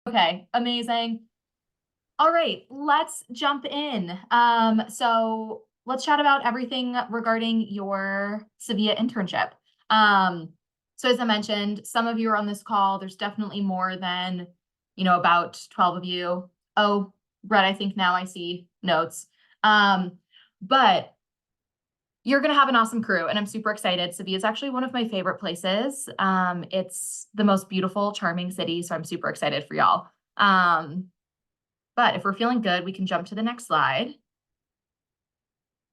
Okay, amazing. All right, let's jump in. So let's chat about everything regarding your Sevilla internship. Um, so as I mentioned, some of you are on this call. There's definitely more than, about 12 of you. Oh, Brett, I think now I see notes. Um, but you're going to have an awesome crew, and I'm super excited. Sevilla is actually one of my favorite places. It's the most beautiful, charming city, so I'm super excited for y'all. But if we're feeling good, we can jump to the next slide.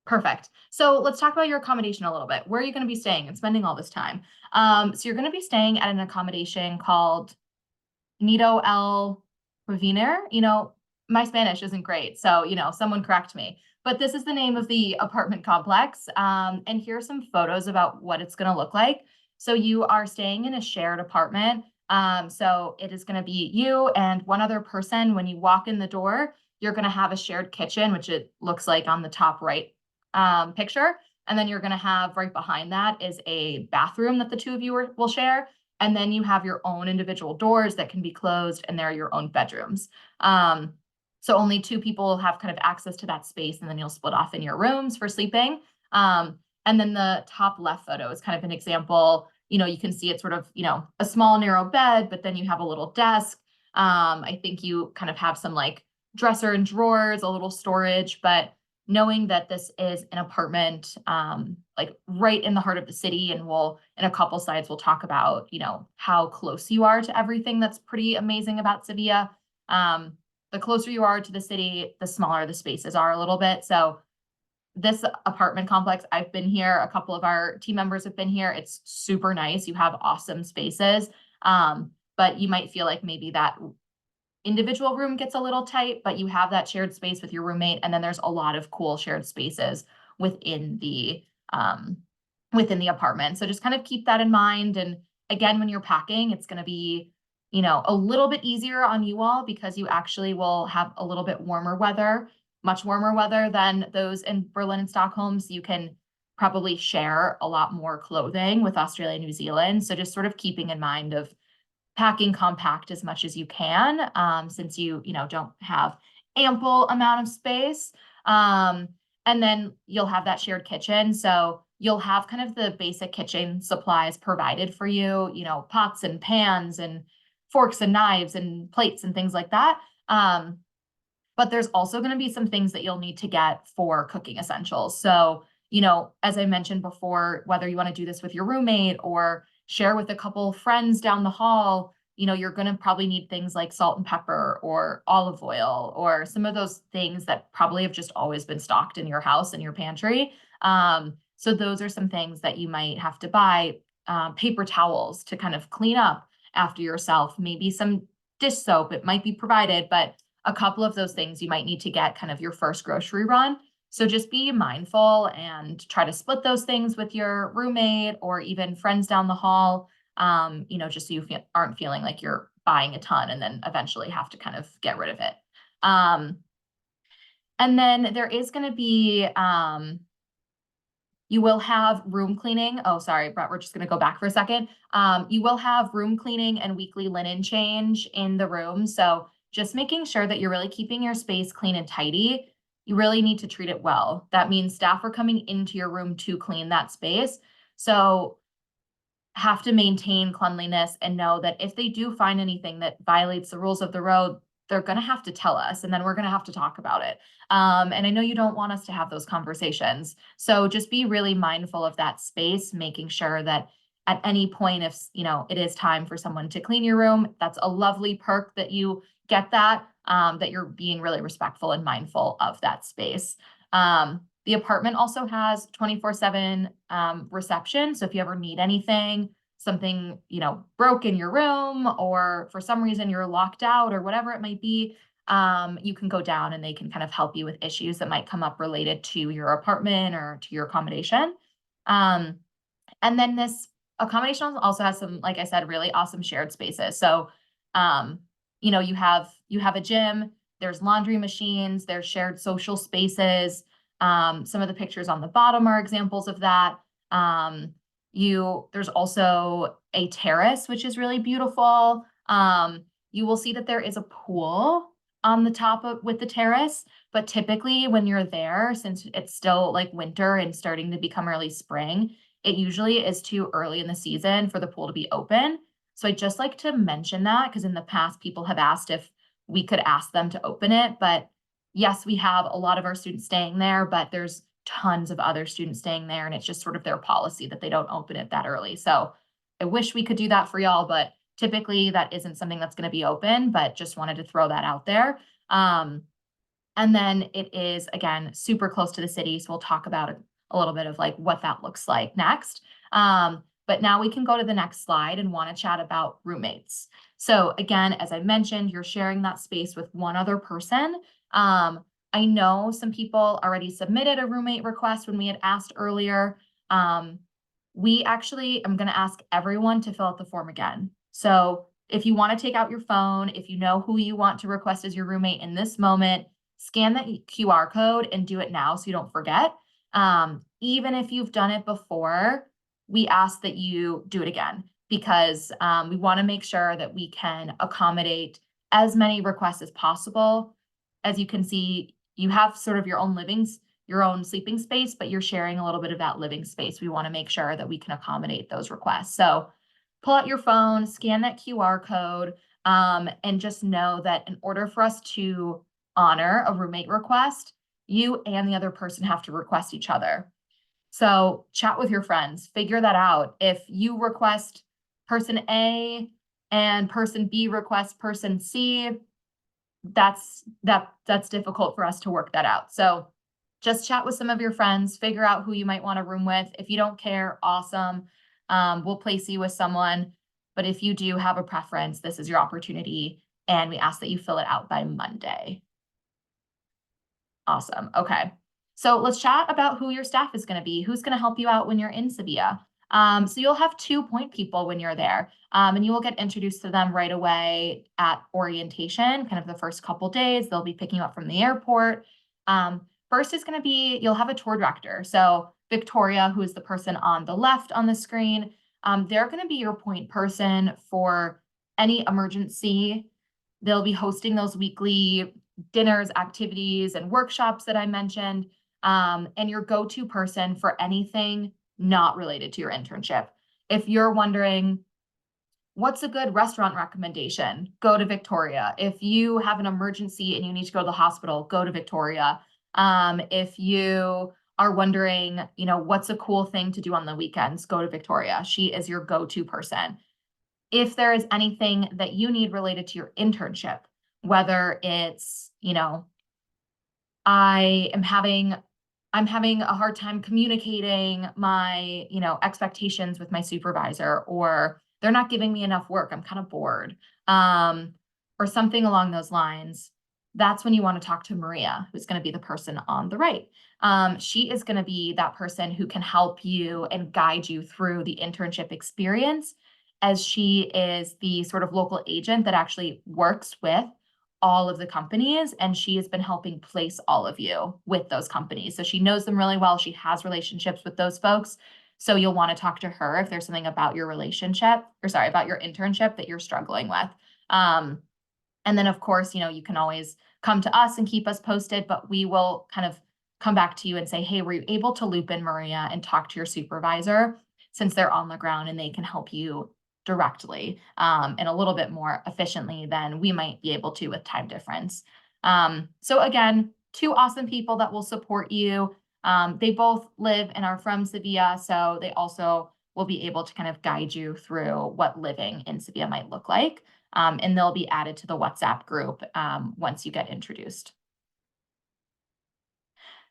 Perfect. So let's talk about your accommodation a little bit. Where are you going to be staying and spending all this time? So you're going to be staying at an accommodation called Nido El Porvenir. My Spanish isn't great, so, someone correct me. But this is the name of the apartment complex. And here are some photos about what it's going to look like. So you are staying in a shared apartment. So it is going to be you and one other person. When you walk in the door, you're going to have a shared kitchen, which it looks like on the top right picture. And then you're going to have right behind that is a bathroom that the two of you will share. And then you have your own individual doors that can be closed, and they're your own bedrooms. So only two people have kind of access to that space, and then you'll split off in your rooms for sleeping. And then the top left photo is kind of an example. You can see it's sort of, a small, narrow bed, but then you have a little desk. I think you kind of have some like dresser and drawers, a little storage, but knowing that this is an apartment like right in the heart of the city, and we'll in a couple slides we'll talk about how close you are to everything that's pretty amazing about Sevilla. The closer you are to the city, the smaller the spaces are a little bit. So this apartment complex, I've been here, a couple of our team members have been here. It's super nice. You have awesome spaces. But you might feel like maybe that individual room gets a little tight, but you have that shared space with your roommate, and then there's a lot of cool shared spaces within the um, within the apartment. So just kind of keep that in mind. And again, when you're packing, it's going to be, a little bit easier on you all because you actually will have a little bit warmer weather, much warmer weather than those in Berlin and Stockholm. So you can probably share a lot more clothing with Australia and New Zealand. So just sort of keeping in mind of packing compact as much as you can, since you don't have ample amount of space. And then you'll have that shared kitchen. So you'll have kind of the basic kitchen supplies provided for you, pots and pans and forks and knives and plates and things like that. But there's also going to be some things that you'll need to get for cooking essentials. So, as I mentioned before, whether you want to do this with your roommate or share with a couple friends down the hall, you're going to probably need things like salt and pepper or olive oil or some of those things that probably have just always been stocked in your house and your pantry. So those are some things that you might have to buy. Paper towels to kind of clean up after yourself, maybe some dish soap, it might be provided, but a couple of those things you might need to get kind of your first grocery run. So just be mindful and try to split those things with your roommate or even friends down the hall, just so you aren't feeling like you're buying a ton and then eventually have to kind of get rid of it. And then there is going to be, you will have room cleaning. Oh, sorry, Brett, we're just going to go back for a second. You will have room cleaning and weekly linen change in the room. So just making sure that you're really keeping your space clean and tidy. You really need to treat it well. That means staff are coming into your room to clean that space. So have to maintain cleanliness and know that if they do find anything that violates the rules of the road, they're going to have to tell us, and then we're going to have to talk about it. And I know you don't want us to have those conversations. So just be really mindful of that space, making sure that at any point, if it is time for someone to clean your room, that's a lovely perk that you get that you're being really respectful and mindful of that space. The apartment also has 24/7 reception. So if you ever need anything, something, broke in your room, or for some reason you're locked out or whatever it might be, you can go down and they can kind of help you with issues that might come up related to your apartment or to your accommodation. Um, and then this accommodation also has some, like I said, really awesome shared spaces. So, you have a gym, there's laundry machines, there's shared social spaces. Some of the pictures on the bottom are examples of that. There's also a terrace, which is really beautiful. you will see that there is a pool on the top of with the terrace, but typically when you're there, since it's still like winter and starting to become early spring, it usually is too early in the season for the pool to be open. So I just like to mention that because in the past people have asked if we could ask them to open it, but yes, we have a lot of our students staying there, but there's tons of other students staying there, and it's just sort of their policy that they don't open it that early. So I wish we could do that for y'all, but typically that isn't something that's going to be open, but just wanted to throw that out there. And then it is, again, super close to the city. So we'll talk about a little bit of like what that looks like next. But now we can go to the next slide and want to chat about roommates. So again, as I mentioned, you're sharing that space with one other person. I know some people already submitted a roommate request when we had asked earlier. We actually, I'm going to ask everyone to fill out the form again. So if you want to take out your phone, if you know who you want to request as your roommate in this moment, scan that QR code and do it now so you don't forget. Even if you've done it before, we ask that you do it again because we want to make sure that we can accommodate as many requests as possible. As you can see, you have sort of your own sleeping space, but you're sharing a little bit of that living space. We want to make sure that we can accommodate those requests. So pull out your phone, scan that QR code, and just know that in order for us to honor a roommate request, you and the other person have to request each other. So chat with your friends, figure that out. If you request person A and person B requests person C, that's difficult for us to work that out. So just chat with some of your friends, figure out who you might want to room with. If you don't care, awesome. We'll place you with someone. But if you do have a preference, this is your opportunity. And we ask that you fill it out by Monday. Awesome. Okay. So let's chat about who your staff is going to be. Who's going to help you out when you're in Sevilla? So you'll have 2 point people when you're there, and you will get introduced to them right away at orientation, kind of the first couple days. They'll be picking you up from the airport. First is going to be, you'll have a tour director. So Victoria, who is the person on the left on the screen, they're going to be your point person for any emergency. They'll be hosting those weekly dinners, activities, and workshops that I mentioned, and your go-to person for anything not related to your internship. If you're wondering, what's a good restaurant recommendation? Go to Victoria. If you have an emergency and you need to go to the hospital, go to Victoria. If you are wondering, what's a cool thing to do on the weekends, go to Victoria. She is your go-to person. If there is anything that you need related to your internship, whether it's, I'm having a hard time communicating my, expectations with my supervisor, or they're not giving me enough work, I'm kind of bored, or something along those lines, that's when you want to talk to Maria, who's going to be the person on the right. She is going to be that person who can help you and guide you through the internship experience, as she is the sort of local agent that actually works with all of the companies, and she has been helping place all of you with those companies. So she knows them really well. She has relationships with those folks. So you'll want to talk to her if there's something about your about your internship that you're struggling with. And then of course, you can always come to us and keep us posted, but we will kind of come back to you and say, hey, were you able to loop in Maria and talk to your supervisor, since they're on the ground and they can help you directly, and a little bit more efficiently than we might be able to with time difference. So again, 2 awesome people that will support you. They both live and are from Sevilla, so they also will be able to kind of guide you through what living in Sevilla might look like. And they'll be added to the WhatsApp group once you get introduced.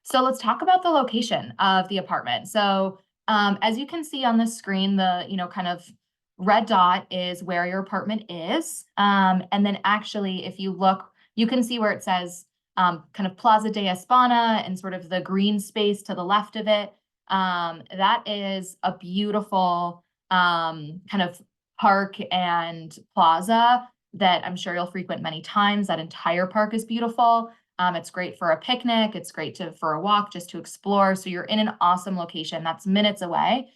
So let's talk about the location of the apartment. So as you can see on the screen, the kind of red dot is where your apartment is. And then actually, if you look, you can see where it says kind of Plaza de España and sort of the green space to the left of it. That is a beautiful kind of park and plaza that I'm sure you'll frequent many times. That entire park is beautiful. It's great for a picnic. It's great for a walk, just to explore. So you're in an awesome location that's minutes away.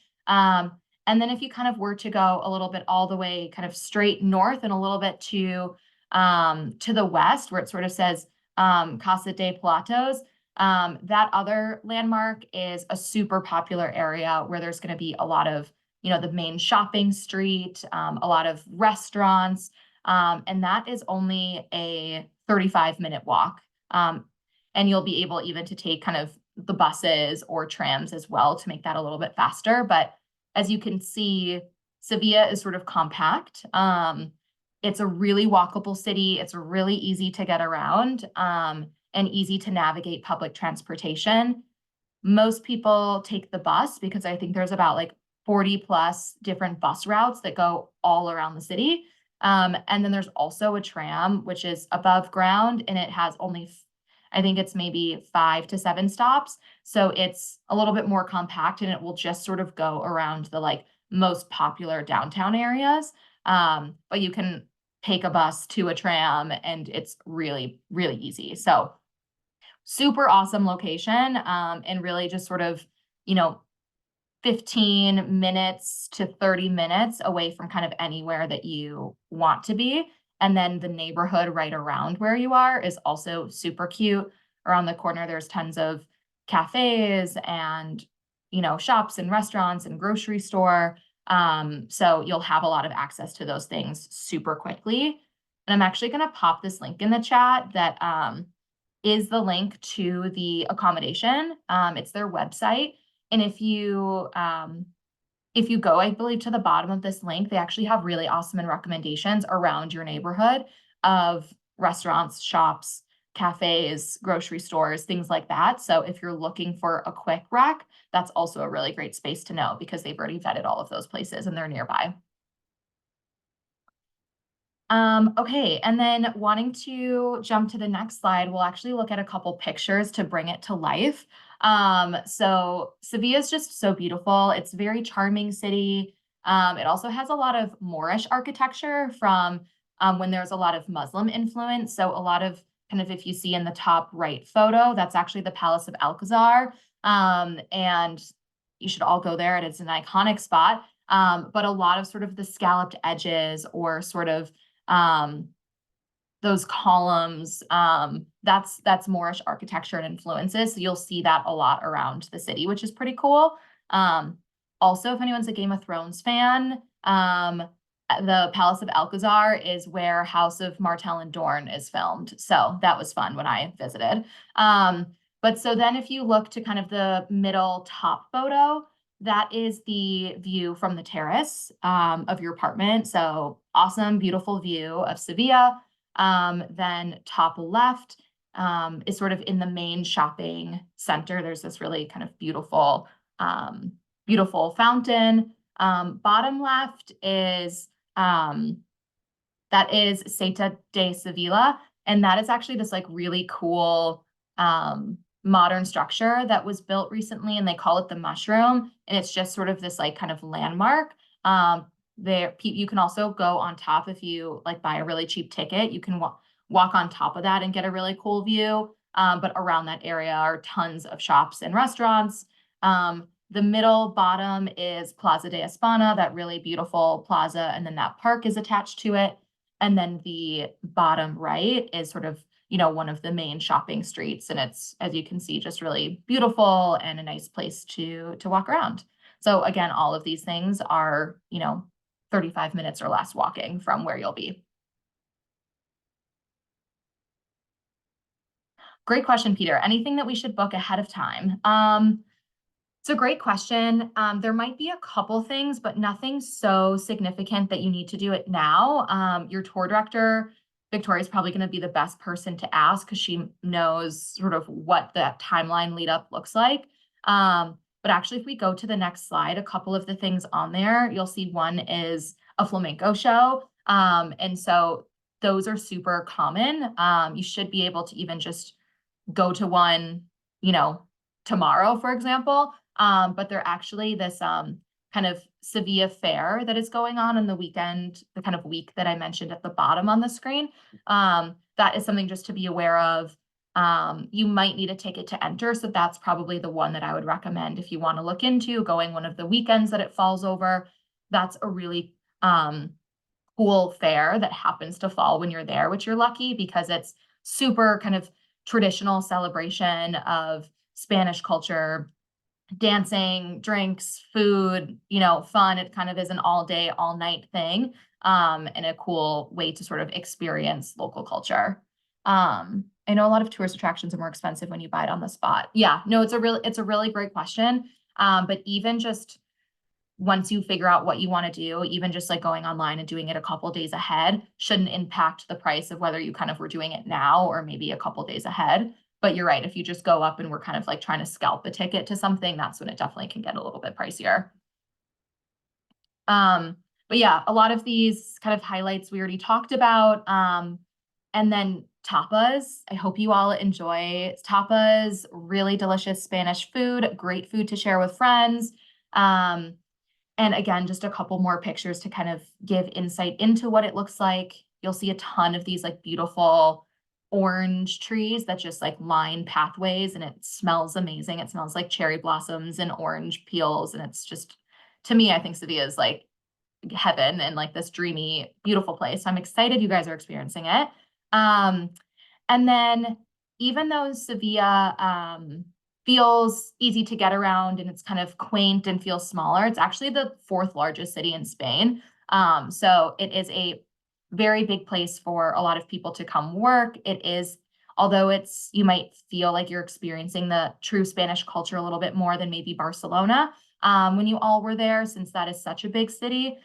And then if you kind of were to go a little bit all the way kind of straight north and a little bit to To the west, where it sort of says Casa de Platos, that other landmark is a super popular area where there's going to be a lot of, the main shopping street, a lot of restaurants, and that is only a 35-minute walk. And you'll be able even to take kind of the buses or trams as well to make that a little bit faster. But as you can see, Sevilla is sort of compact. It's a really walkable city. It's really easy to get around, and easy to navigate public transportation. Most people take the bus because I think there's about like 40 plus different bus routes that go all around the city. And then there's also a tram, which is above ground, and it has only, I think it's maybe 5 to 7 stops. So it's a little bit more compact, and it will just sort of go around the like most popular downtown areas. But you can take a bus to a tram, and it's really, really easy. So super awesome location, and really just sort of, 15 minutes to 30 minutes away from kind of anywhere that you want to be. And then the neighborhood right around where you are is also super cute. Around the corner, there's tons of cafes and, shops and restaurants and grocery store. So you'll have a lot of access to those things super quickly. And I'm actually going to pop this link in the chat that is the link to the accommodation. It's their website. And if you go, I believe, to the bottom of this link, they actually have really awesome recommendations around your neighborhood of restaurants, shops, cafes, grocery stores, things like that. So if you're looking for a quick rec, that's also a really great space to know because they've already vetted all of those places and they're nearby. Okay, and then wanting to jump to the next slide, we'll actually look at a couple pictures to bring it to life. So Sevilla is just so beautiful. It's a very charming city. It also has a lot of Moorish architecture from when there's a lot of Muslim influence. So a lot of kind of, if you see in the top right photo, that's actually the Palace of Alcazar. And you should all go there. It is an iconic spot. But a lot of sort of the scalloped edges or sort of those columns, that's Moorish architecture and influences. So you'll see that a lot around the city, which is pretty cool. Also, if anyone's a Game of Thrones fan, the Palace of Alcazar is where House of Martell and Dorne is filmed. So that was fun when I visited. But so then if you look to kind of the middle top photo, that is the view from the terrace of your apartment. So awesome, beautiful view of Sevilla. Then top left is sort of in the main shopping center. There's this really kind of beautiful, beautiful fountain. Bottom left is that is Seta de Sevilla, and that is actually this like really cool modern structure that was built recently, and they call it the Mushroom, and it's just sort of this like kind of landmark. There you can also go on top if you like buy a really cheap ticket. You can walk on top of that and get a really cool view. But around that area are tons of shops and restaurants. The middle bottom is Plaza de España, that really beautiful plaza, and then that park is attached to it. And then the bottom right is sort of, one of the main shopping streets. And it's, as you can see, just really beautiful and a nice place to walk around. So again, all of these things are, 35 minutes or less walking from where you'll be. Great question, Peter. Anything that we should book ahead of time? It's a great question. There might be a couple things, but nothing so significant that you need to do it now. Your tour director, Victoria, is probably going to be the best person to ask because she knows sort of what that timeline lead up looks like. But actually, if we go to the next slide, a couple of the things on there, you'll see one is a flamenco show. And so those are super common. You should be able to even just go to one, tomorrow, for example. But they're actually this kind of Sevilla fair that is going on the weekend, the kind of week that I mentioned at the bottom on the screen. That is something just to be aware of. You might need a ticket to enter, so that's probably the one that I would recommend if you want to look into going one of the weekends that it falls over. That's a really cool fair that happens to fall when you're there, which you're lucky because it's super kind of traditional celebration of Spanish culture, dancing, drinks, food, fun. It kind of is an all day, all night thing, and a cool way to sort of experience local culture. I know a lot of tourist attractions are more expensive when you buy it on the spot. Yeah, no, it's a really great question. But even just once you figure out what you want to do, even just like going online and doing it a couple days ahead shouldn't impact the price of whether you kind of were doing it now or maybe a couple days ahead. But you're right, if you just go up and we're kind of like trying to scalp a ticket to something, that's when it definitely can get a little bit pricier. But yeah, a lot of these kind of highlights we already talked about. And then tapas. I hope you all enjoy tapas, really delicious Spanish food, great food to share with friends. Um, and again, just a couple more pictures to kind of give insight into what it looks like. You'll see a ton of these like beautiful orange trees that just like line pathways, and it smells amazing. It smells like cherry blossoms and orange peels. And it's just, to me, I think Sevilla is like heaven and like this dreamy, beautiful place. So I'm excited you guys are experiencing it. Um, and then even though Sevilla feels easy to get around and it's kind of quaint and feels smaller, it's actually the fourth largest city in Spain. So it is a very big place for a lot of people to come work. It is, although you might feel like you're experiencing the true Spanish culture a little bit more than maybe Barcelona when you all were there, since that is such a big city.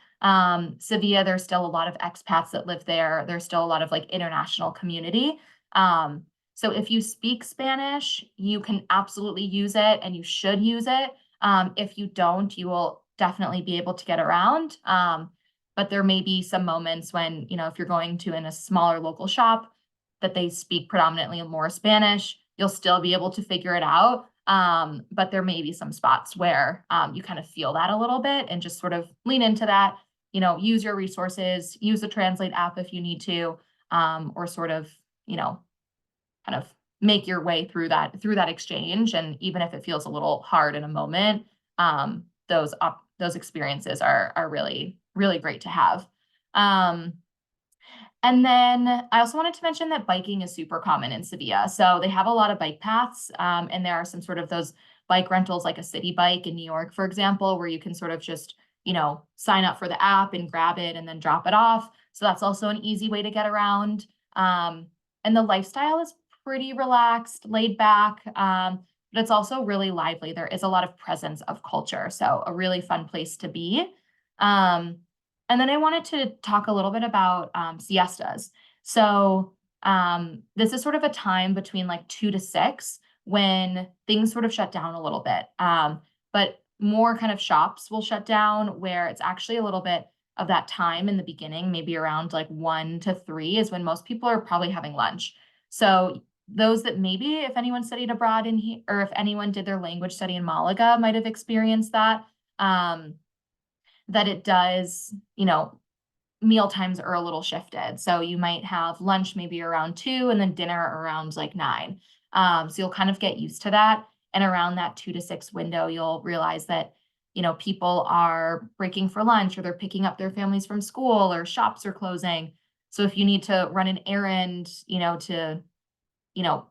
Sevilla, there's still a lot of expats that live there. There's still a lot of like international community. So if you speak Spanish, you can absolutely use it and you should use it. If you don't, you will definitely be able to get around. But there may be some moments when, if you're going to in a smaller local shop that they speak predominantly more Spanish, you'll still be able to figure it out. But there may be some spots where you kind of feel that a little bit and just sort of lean into that, use your resources, use the Translate app if you need to, or sort of, kind of make your way through that exchange. And even if it feels a little hard in a moment, those experiences are really, really great to have. And then I also wanted to mention that biking is super common in Sevilla. So they have a lot of bike paths, and there are some sort of those bike rentals, like a city bike in New York, for example, where you can sort of just, sign up for the app and grab it and then drop it off. So that's also an easy way to get around. And the lifestyle is pretty relaxed, laid back, but it's also really lively. There is a lot of presence of culture, so a really fun place to be. And then I wanted to talk a little bit about siestas. So this is sort of a time between like 2 to 6 when things sort of shut down a little bit. But more kind of shops will shut down where it's actually a little bit of that time in the beginning, maybe around like 1 to 3 is when most people are probably having lunch. So those that maybe if anyone studied abroad in here, or if anyone did their language study in Malaga might have experienced that. That it does, meal times are a little shifted. So you might have lunch maybe around 2 and then dinner around like 9. So you'll kind of get used to that. And around that 2 to 6 window, you'll realize that, people are breaking for lunch or they're picking up their families from school or shops are closing. So if you need to run an errand, to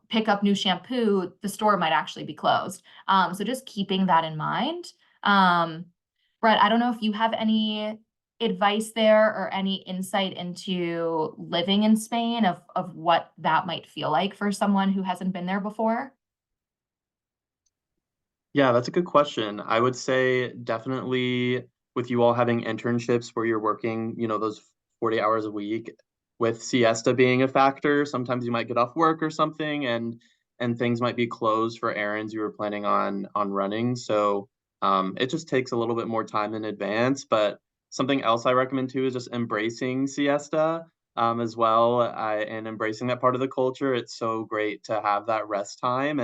pick up new shampoo, the store might actually be closed. So just keeping that in mind. Brett, I don't know if you have any advice there or any insight into living in Spain of what that might feel like for someone who hasn't been there before. Yeah, that's a good question. I would say definitely with you all having internships where you're working, those 40 hours a week, with siesta being a factor, sometimes you might get off work or something and things might be closed for errands you were planning on running. So it just takes a little bit more time in advance. But something else I recommend too is just embracing siesta as well, and embracing that part of the culture. It's so great to have that rest time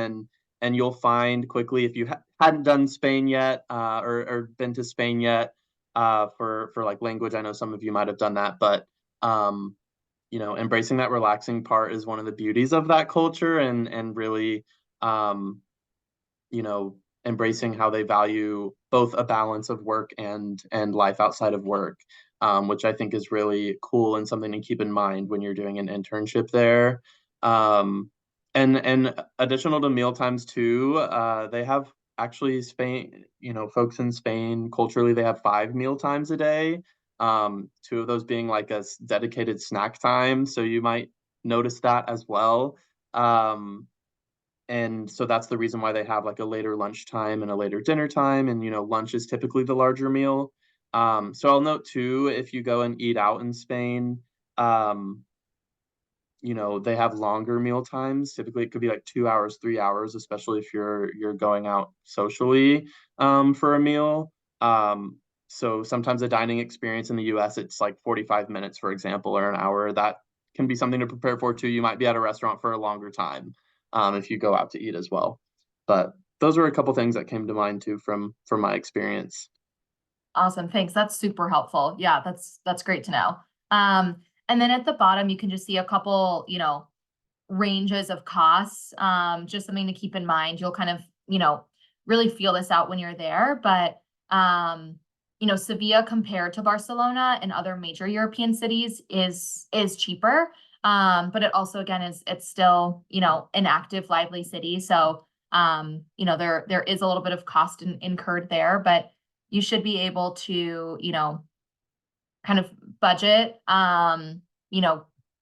and you'll find quickly if you hadn't done Spain yet or been to Spain yet for like language. I know some of you might have done that, but um, embracing that relaxing part is one of the beauties of that culture and really um, you know, embracing how they value both a balance of work and life outside of work. which I think is really cool and something to keep in mind when you're doing an internship there. Um, and additional to meal times too, they have actually Spain, folks in Spain culturally they have 5 meal times a day. Two of those being like a dedicated snack time, so you might notice that as well. Um, and so that's the reason why they have like a later lunchtime and a later dinner time. And, lunch is typically the larger meal. So I'll note too, if you go and eat out in Spain, um, they have longer meal times. Typically, it could be like 2 hours, 3 hours, especially if you're going out socially for a meal. So sometimes a dining experience in the US, it's like 45 minutes, for example, or an hour. That can be something to prepare for too. You might be at a restaurant for a longer time if you go out to eat as well. But those are a couple things that came to mind too from my experience. Awesome. Thanks. That's super helpful. Yeah, that's great to know. And then at the bottom, you can just see a couple, ranges of costs. Just something to keep in mind. You'll kind of, really feel this out when you're there. But Sevilla compared to Barcelona and other major European cities is cheaper. But it also again it's still, an active, lively city. So there is a little bit of cost incurred there, but you should be able to, kind of budget,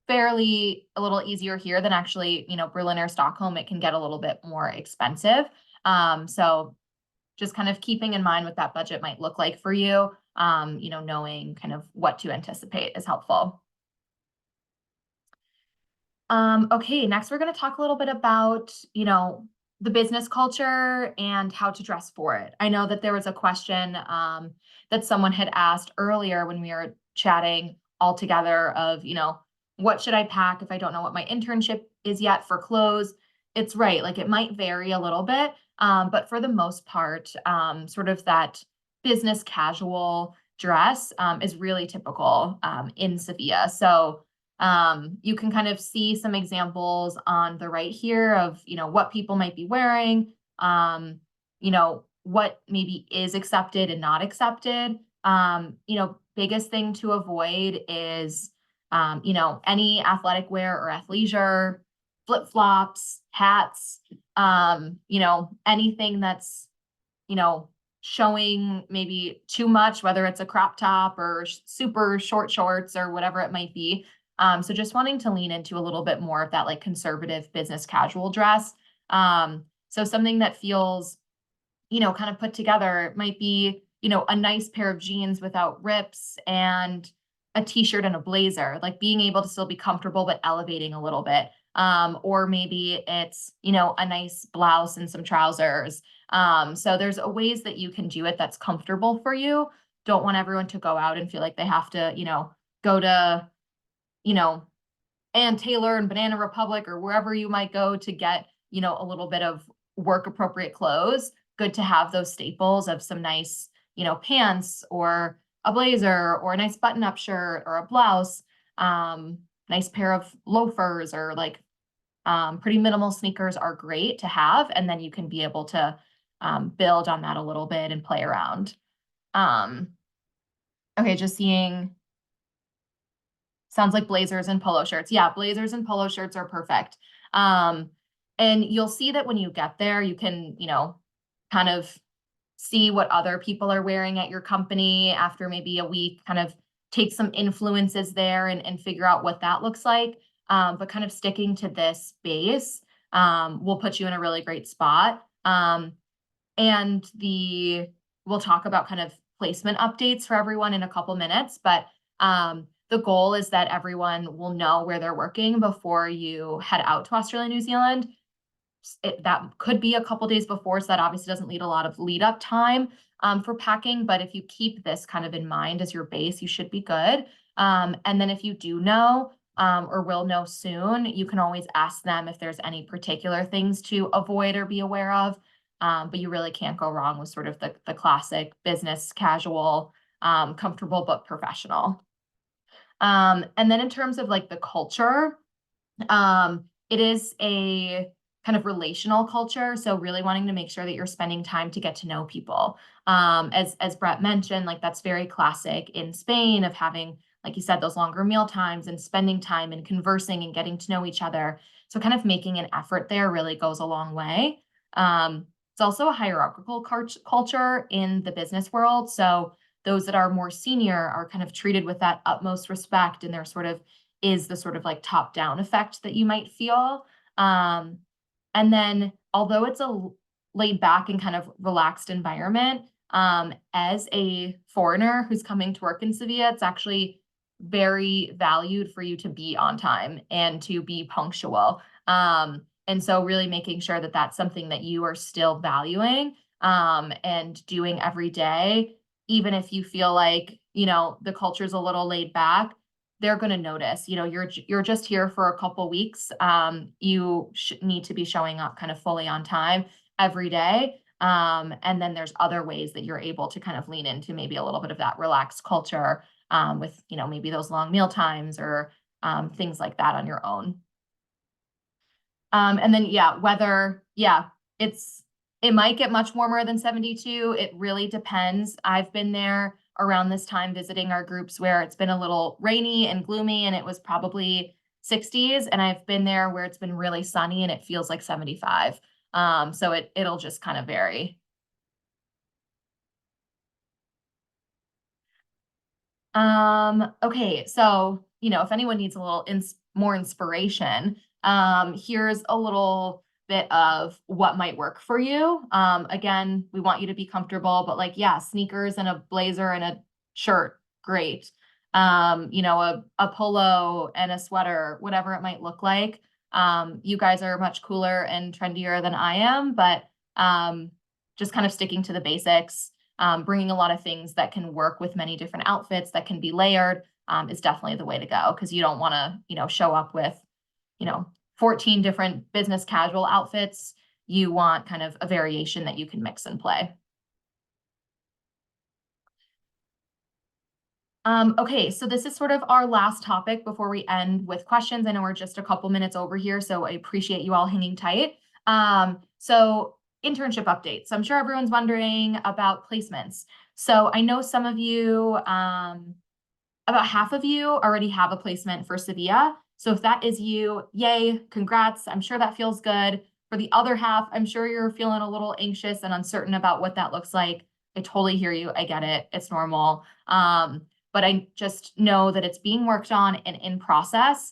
fairly a little easier here than actually, Berlin or Stockholm. It can get a little bit more expensive. So just kind of keeping in mind what that budget might look like for you, knowing kind of what to anticipate is helpful. Okay, next we're going to talk a little bit about, the business culture and how to dress for it. I know that there was a question that someone had asked earlier when we were chatting all together of, what should I pack if I don't know what my internship is yet for clothes? It's right, like it might vary a little bit, but for the most part, sort of that business casual dress is really typical in Sevilla. So you can kind of see some examples on the right here of, what people might be wearing, what maybe is accepted and not accepted. Biggest thing to avoid is, any athletic wear or athleisure, flip-flops, hats, anything that's, showing maybe too much, whether it's a crop top or super short shorts or whatever it might be. So just wanting to lean into a little bit more of that like conservative business casual dress. So something that feels, kind of put together. It might be, a nice pair of jeans without rips and a t-shirt and a blazer, like being able to still be comfortable but elevating a little bit. Or maybe it's, a nice blouse and some trousers. So there's ways that you can do it that's comfortable for you. Don't want everyone to go out and feel like they have to, go to, you know, Ann Taylor and Banana Republic or wherever you might go to get, a little bit of work appropriate clothes. Good to have those staples of some nice, pants or a blazer or a nice button up shirt or a blouse, nice pair of loafers or like pretty minimal sneakers are great to have. And then you can be able to build on that a little bit and play around. Um, okay, just seeing. Sounds like blazers and polo shirts. Yeah, blazers and polo shirts are perfect. And you'll see that when you get there, you can, kind of see what other people are wearing at your company after maybe a week, kind of take some influences there and figure out what that looks like. But kind of sticking to this base will put you in a really great spot. And we'll talk about kind of placement updates for everyone in a couple minutes, but the goal is that everyone will know where they're working before you head out to Australia, New Zealand. That could be a couple days before, so that obviously doesn't lead a lot of lead up time for packing. But if you keep this kind of in mind as your base, you should be good. And then if you do know or will know soon, you can always ask them if there's any particular things to avoid or be aware of. But you really can't go wrong with sort of the classic business casual, comfortable but professional. And then in terms of like the culture, it is a kind of relational culture. So really wanting to make sure that you're spending time to get to know people. As Brett mentioned, like that's very classic in Spain of having, like you said, those longer meal times and spending time and conversing and getting to know each other. So kind of making an effort there really goes a long way. It's also a hierarchical culture in the business world. So those that are more senior are kind of treated with that utmost respect, and there sort of is the sort of like top down effect that you might feel. Um, and then, although it's a laid back and kind of relaxed environment, as a foreigner who's coming to work in Sevilla, it's actually very valued for you to be on time and to be punctual. And so really making sure that that's something that you are still valuing, and doing every day, even if you feel like, the culture's a little laid back, they're going to notice. You're just here for a couple weeks. You need to be showing up kind of fully on time every day. And then there's other ways that you're able to kind of lean into maybe a little bit of that relaxed culture, with maybe those long meal times or things like that on your own. And then weather, it might get much warmer than 72. It really depends. I've been there around this time visiting our groups where it's been a little rainy and gloomy and it was probably 60s, and I've been there where it's been really sunny and it feels like 75. So it'll just kind of vary. Okay, so, if anyone needs a little more inspiration, here's a little bit of what might work for you. Again, we want you to be comfortable, but like, yeah, sneakers and a blazer and a shirt, great. A polo and a sweater, whatever it might look like. You guys are much cooler and trendier than I am, but just kind of sticking to the basics. Bringing a lot of things that can work with many different outfits that can be layered, is definitely the way to go, because you don't want to, show up with, 14 different business casual outfits. You want kind of a variation that you can mix and play. Okay, so this is sort of our last topic before we end with questions. I know we're just a couple minutes over here, so I appreciate you all hanging tight. So internship updates. I'm sure everyone's wondering about placements. So I know some of you, about half of you already have a placement for Sevilla. So if that is you, yay, congrats. I'm sure that feels good. For the other half, I'm sure you're feeling a little anxious and uncertain about what that looks like. I totally hear you. I get it. It's normal. But I just know that it's being worked on and in process.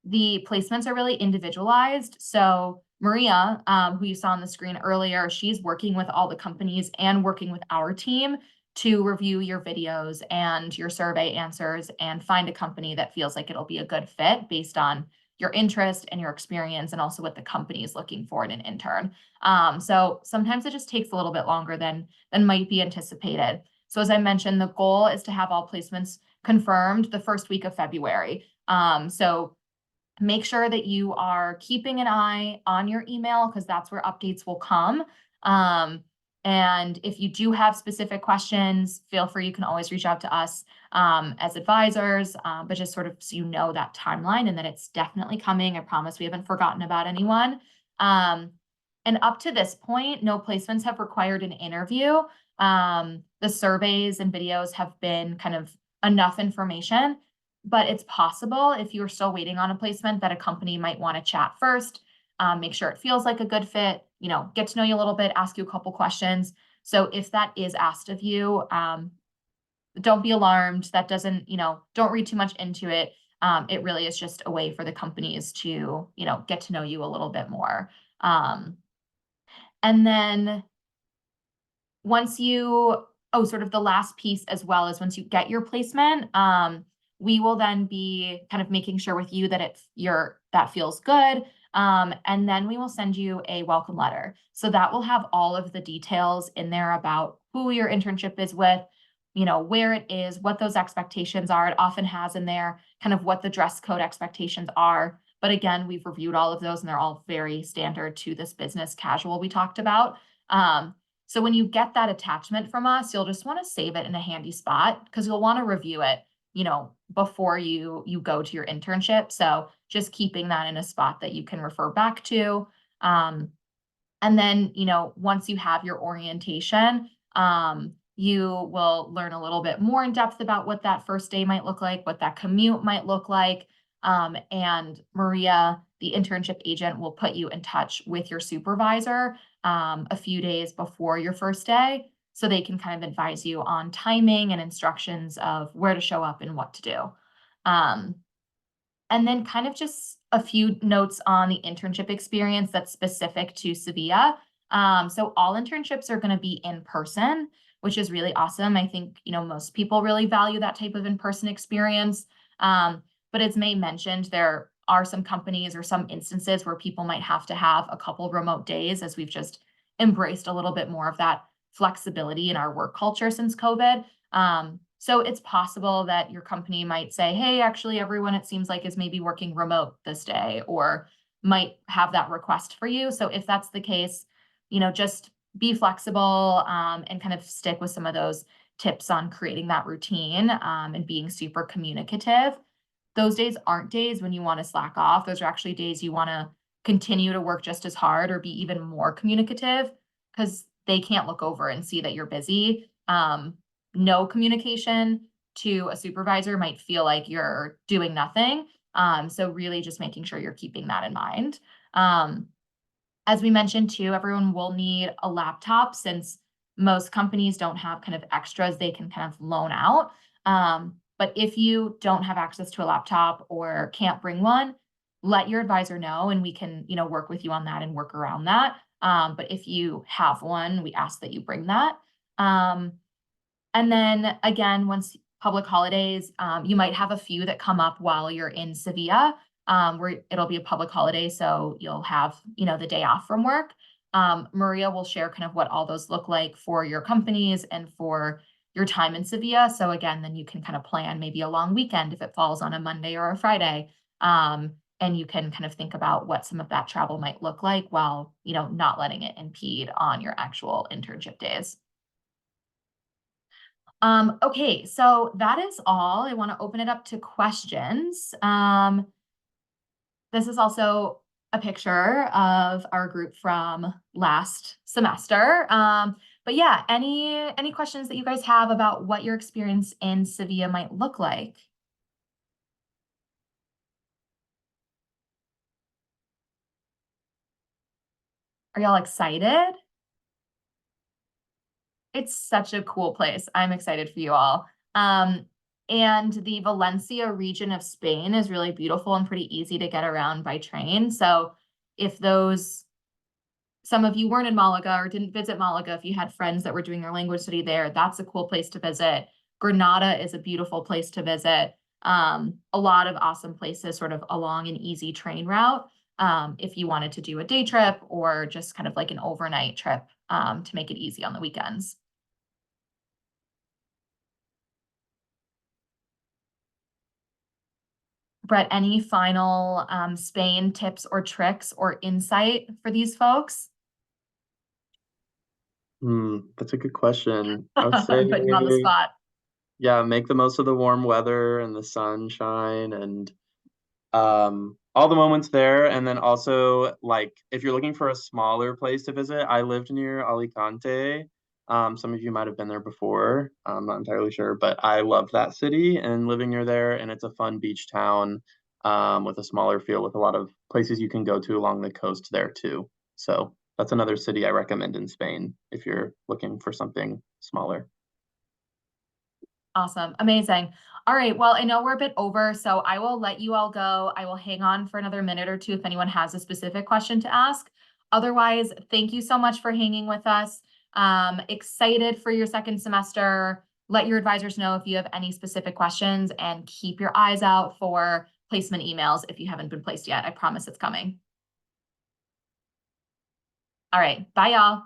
The placements are really individualized. So Maria, who you saw on the screen earlier, she's working with all the companies and working with our team to review your videos and your survey answers and find a company that feels like it'll be a good fit based on your interest and your experience, and also what the company is looking for in an intern. So sometimes it just takes a little bit longer than might be anticipated. So as I mentioned, the goal is to have all placements confirmed the first week of February. So make sure that you are keeping an eye on your email, because that's where updates will come. And if you do have specific questions, feel free, you can always reach out to us as advisors, but just sort of so you know that timeline and that it's definitely coming. I promise we haven't forgotten about anyone. And up to this point, no placements have required an interview. The surveys and videos have been kind of enough information, but it's possible if you're still waiting on a placement that a company might want to chat first, make sure it feels like a good fit, get to know you a little bit, ask you a couple questions. So if that is asked of you, don't be alarmed. That doesn't, don't read too much into it. It really is just a way for the companies to, get to know you a little bit more. And then once you, sort of the last piece as well is once you get your placement, we will then be kind of making sure with you that that feels good. And then we will send you a welcome letter. So that will have all of the details in there about who your internship is with, where it is, what those expectations are. It often has in there kind of what the dress code expectations are. But again, we've reviewed all of those and they're all very standard to this business casual we talked about. So when you get that attachment from us, you'll just want to save it in a handy spot, because you'll want to review it, before you go to your internship. So just keeping that in a spot that you can refer back to. And then, once you have your orientation, you will learn a little bit more in depth about what that first day might look like, what that commute might look like. And Maria, the internship agent, will put you in touch with your supervisor a few days before your first day, so they can kind of advise you on timing and instructions of where to show up and what to do. And then kind of just a few notes on the internship experience that's specific to Sevilla. So all internships are going to be in person, which is really awesome. I think, most people really value that type of in-person experience. But as May mentioned, there are some companies or some instances where people might have to have a couple remote days, as we've just embraced a little bit more of that flexibility in our work culture since COVID. So it's possible that your company might say, hey, actually, everyone, it seems like, is maybe working remote this day, or might have that request for you. So if that's the case, just be flexible and kind of stick with some of those tips on creating that routine and being super communicative. Those days aren't days when you want to slack off. Those are actually days you want to continue to work just as hard or be even more communicative, because they can't look over and see that you're busy. No communication to a supervisor might feel like you're doing nothing. So really just making sure you're keeping that in mind. As we mentioned too, everyone will need a laptop, since most companies don't have kind of extras they can kind of loan out. But if you don't have access to a laptop or can't bring one, let your advisor know, and we can, work with you on that and work around that. But if you have one, we ask that you bring that. And then again, once public holidays, you might have a few that come up while you're in Sevilla, where it'll be a public holiday, so you'll have, the day off from work. Maria will share kind of what all those look like for your companies and for your time in Sevilla. So again, then you can kind of plan maybe a long weekend if it falls on a Monday or a Friday. And you can kind of think about what some of that travel might look like while, not letting it impede on your actual internship days. Okay, so that is all. I want to open it up to questions. This is also a picture of our group from last semester. But yeah, any questions that you guys have about what your experience in Sevilla might look like? Are y'all excited? It's such a cool place. I'm excited for you all. And the Valencia region of Spain is really beautiful and pretty easy to get around by train. So if some of you weren't in Malaga or didn't visit Malaga, if you had friends that were doing their language study there, that's a cool place to visit. Granada is a beautiful place to visit. A lot of awesome places sort of along an easy train route. If you wanted to do a day trip or just kind of like an overnight trip to make it easy on the weekends. Brett, any final Spain tips or tricks or insight for these folks? That's a good question. I would say, Putting you on the spot. yeah, make the most of the warm weather and the sunshine and all the moments there. And then also, like, if you're looking for a smaller place to visit, I lived near Alicante. Some of you might have been there before. I'm not entirely sure, but I love that city and living near there. And it's a fun beach town with a smaller feel, with a lot of places you can go to along the coast there too. So that's another city I recommend in Spain if you're looking for something smaller. Awesome. Amazing. All right. Well, I know we're a bit over, so I will let you all go. I will hang on for another minute or two if anyone has a specific question to ask. Otherwise, thank you so much for hanging with us. Excited for your second semester. Let your advisors know if you have any specific questions, and keep your eyes out for placement emails if you haven't been placed yet. I promise it's coming. All right. Bye, y'all.